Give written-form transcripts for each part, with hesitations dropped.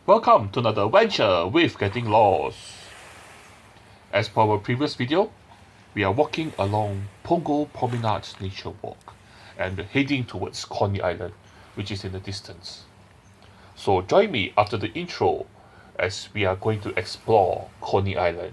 Welcome to another adventure with Getting Lost. As per our previous video, we are walking along Promenade Nature Walk and we're heading towards Coney Island, which is in the distance. So join me after the intro as we are going to explore Coney Island.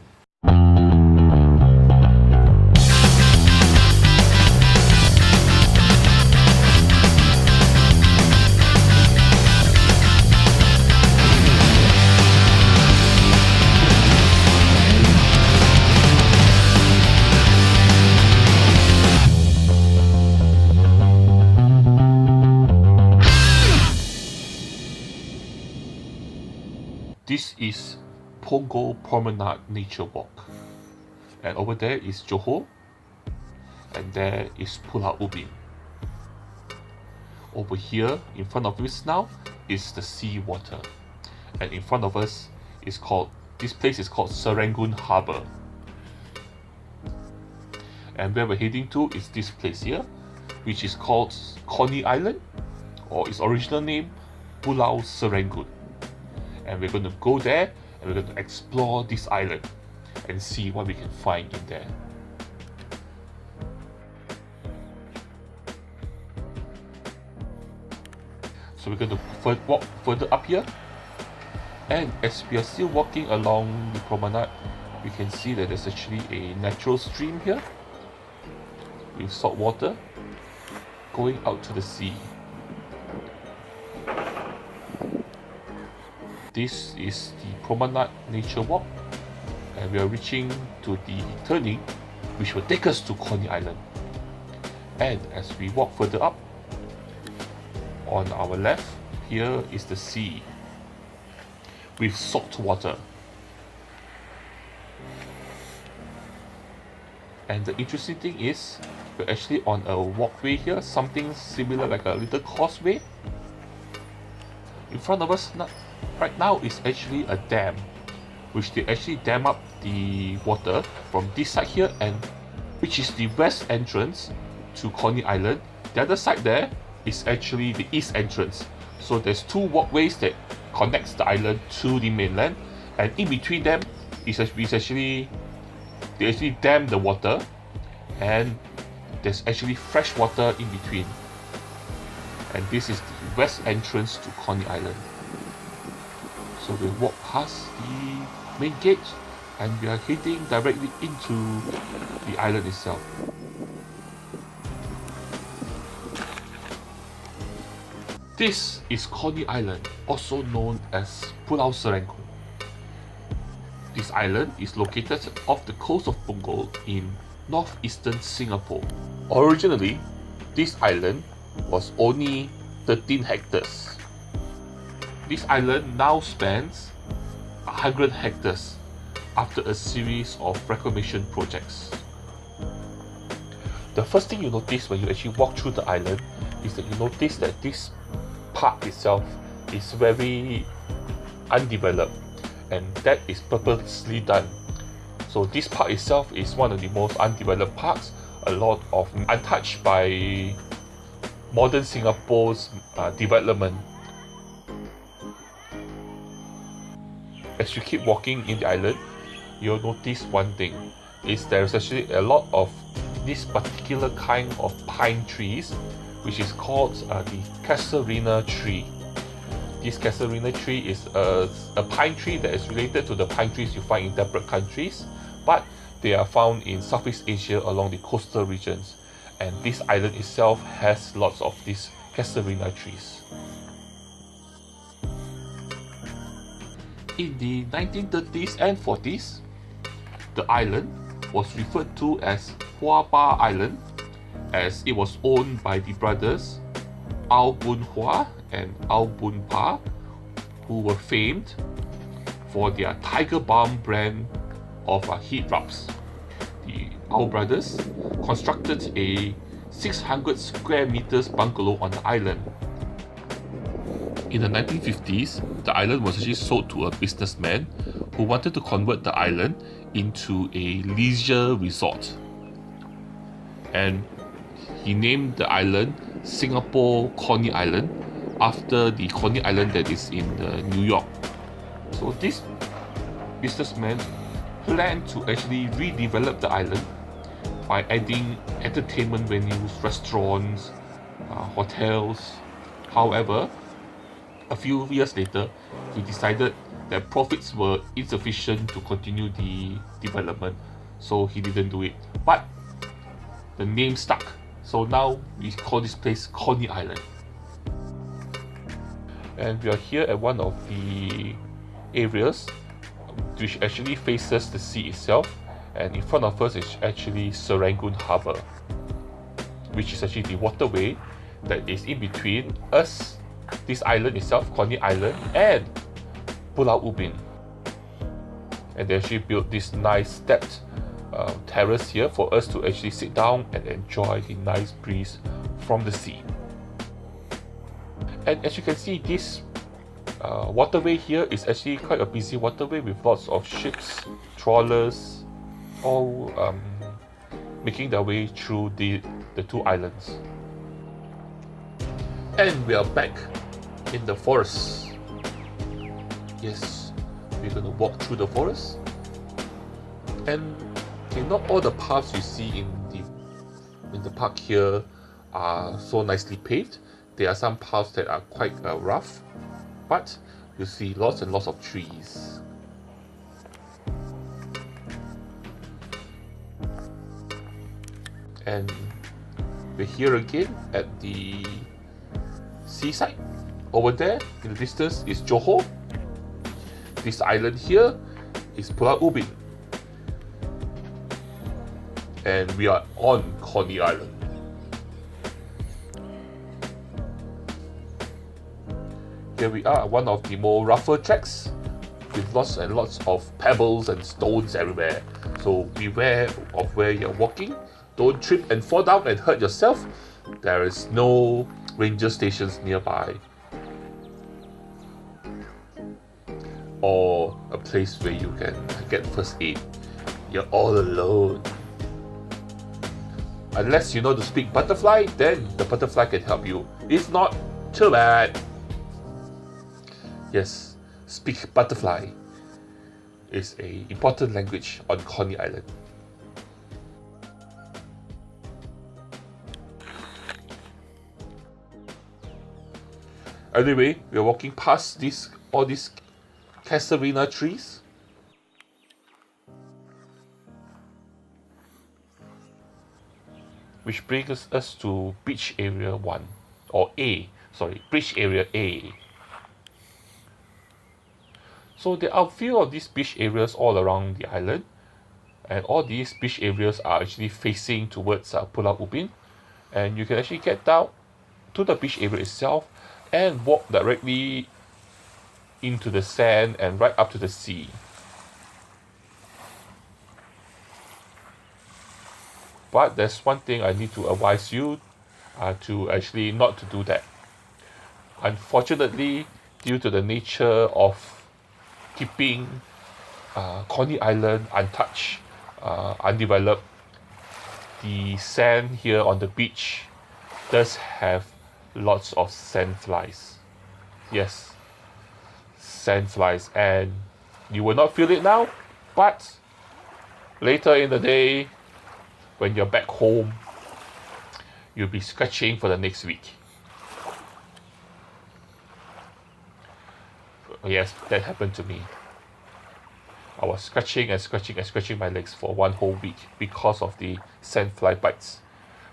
This is Promenade Nature Walk, and over there is Johor, and there is Pulau Ubin. Over here, in front of us now, is the sea water, and in front of us is this place is called Serangoon Harbour. And where we're heading to is this place here, which is called Coney Island, or its original name, Pulau Serangoon. And we're going to go there and we're going to explore this island and see what we can find in there. So we're going to walk further up here, and as we are still walking along the promenade, we can see that there's actually a natural stream here with salt water going out to the sea. This is the Promenade Nature Walk, and we are reaching to the turning which will take us to Coney Island. And as we walk further up, on our left here is the sea with salt water. And the interesting thing is we're actually on a walkway here, something similar like a little causeway. In front of us right now is actually a dam, which they actually dam up the water from this side here, and which is the west entrance to Coney Island. The other side there is actually the east entrance. So there's two walkways that connects the island to the mainland, and in between them is actually they actually dam the water, and there's actually fresh water in between. And this is the west entrance to Coney Island. So we walk past the main gate and we are heading directly into the island itself. This is Coney Island, also known as Pulau Serangoon. This island is located off the coast of Punggol in northeastern Singapore. Originally, this island was only 13 hectares. This island now spans 100 hectares after a series of reclamation projects. The first thing you notice when you actually walk through the island is that you notice that this part itself is very undeveloped, and that is purposely done. So this part itself is one of the most undeveloped parts, a lot of untouched by modern Singapore's development. As you keep walking in the island, you'll notice one thing, is there's actually a lot of this particular kind of pine trees, which is called the casuarina tree. This casuarina tree is a pine tree that is related to the pine trees you find in temperate countries, but they are found in Southeast Asia along the coastal regions, and this island itself has lots of these casuarina trees. In the 1930s and 40s, the island was referred to as Hua Pa Island, as it was owned by the brothers Au Bun Hua and Au Bun Pa, who were famed for their Tiger Balm brand of heat wraps. The Au brothers constructed a 600 square meters bungalow on the island. In the 1950s, the island was actually sold to a businessman who wanted to convert the island into a leisure resort. And he named the island Singapore Coney Island after the Coney Island that is in New York. So this businessman planned to actually redevelop the island by adding entertainment venues, restaurants, hotels. However, a few years later, he decided that profits were insufficient to continue the development, so he didn't do it. But the name stuck, so now we call this place Coney Island. And we are here at one of the areas which actually faces the sea itself, and in front of us is actually Serangoon Harbour, which is actually the waterway that is in between us, this island itself, Coney Island, and Pulau Ubin. And they actually built this nice stepped terrace here for us to actually sit down and enjoy the nice breeze from the sea. And as you can see, this waterway here is actually quite a busy waterway with lots of ships, trawlers, all making their way through the two islands. And we are back in the forest. Yes, we're going to walk through the forest. And not all the paths you see in the park here are so nicely paved. There are some paths that are quite rough, but you see lots and lots of trees. And we're here again at the seaside. Over there in the distance is Johor. This island here is Pulau Ubin. And we are on Coney Island. Here we are, one of the more rougher tracks with lots and lots of pebbles and stones everywhere. So beware of where you're walking. Don't trip and fall down and hurt yourself. There is no ranger stations nearby, or a place where you can get first aid. You're all alone. Unless you know to speak butterfly, then the butterfly can help you. If not, too bad. Yes, speak butterfly is an important language on Coney Island. Anyway, we are walking past all these casuarina trees. Which brings us to beach area 1, or A, sorry, beach area A. So there are a few of these beach areas all around the island, and all these beach areas are actually facing towards Pulau Ubin, and you can actually get down to the beach area itself and walk directly into the sand and right up to the sea. But there's one thing I need to advise you to actually not to do that. Unfortunately, due to the nature of keeping Coney Island untouched, undeveloped, the sand here on the beach does have lots of sand flies. Yes, sand flies, and you will not feel it now, but later in the day, when you're back home, you'll be scratching for the next week. Yes, that happened to me. I was scratching and scratching and scratching my legs for one whole week because of the sandfly bites,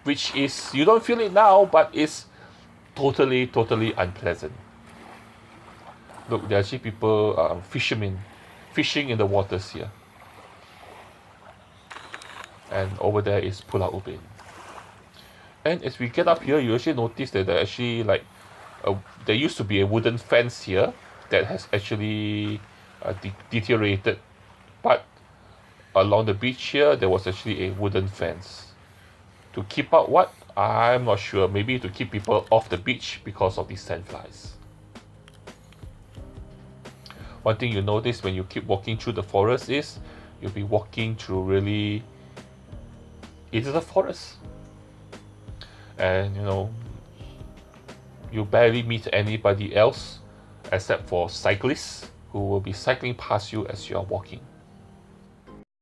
which is, you don't feel it now, but it's totally unpleasant. Look, there are actually people, fishermen, fishing in the waters here. And over there is Pulau Ubin. And as we get up here, you actually notice that there actually there used to be a wooden fence here that has actually deteriorated. But along the beach here, there was actually a wooden fence. To keep out what? I'm not sure. Maybe to keep people off the beach because of these sandflies. One thing you notice when you keep walking through the forest is you'll be walking through really, it is a forest. And you barely meet anybody else except for cyclists who will be cycling past you as you are walking.